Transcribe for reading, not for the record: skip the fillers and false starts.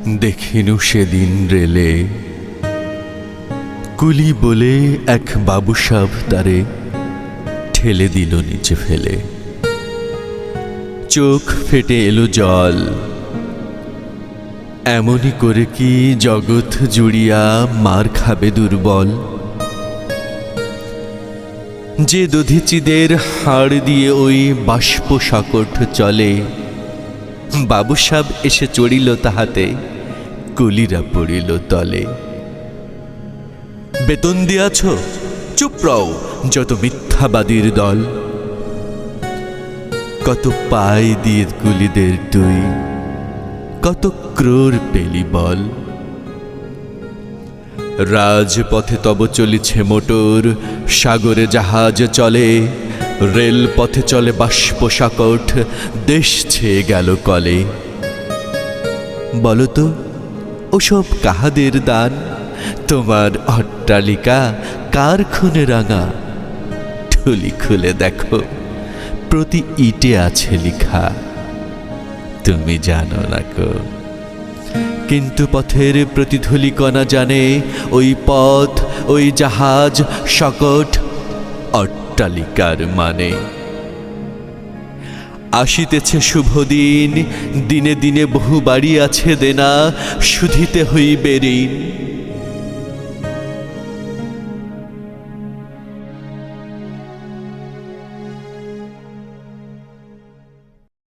দেখিনু সেদিন রেলে কুলি বলে এক বাবুসাব তারে ঠেলে দিল নিচে ফেলে। চোখ ফেটে এলো জল, এমনই করে কি জগৎ জুড়িয়া মার খাবে দুর্বল। যে দধিচিদের হাড় দিয়ে ওই বাষ্প সকট চলে, বাবুসাব এসে চড়িল তাহাতে, কুলিরা পড়িল তলে। বেতন দিয়াছ, চুপ রও যত মিথ্যাবাদীর দল। কত পাই দিয়ে কুলিদের তুই, কত ক্রোর পেলি বল। রাজপথে তব চলিছে মোটর, সাগরে জাহাজ চলে, রেল পথে চলে বাষ্প সাকট, দেশ ছেয়ে গেল কলে। বলতো ওসব কাহাদের দান, তোমার অট্টালিকা কার খুনে রাঙা? ঠুলি খুলে দেখো, প্রতি ইটে আছে লিখা, তুমি জানো না কো। কিন্তু পথের প্রতিধূলিকণা জানে, ওই পথ, ওই জাহাজ, সকট অট্টালিকার মানে। আসিতেছে শুভ দিন, দিনে দিনে বহু বাড়ি আছে দেনা, শুধিতে হইবে ঋণ।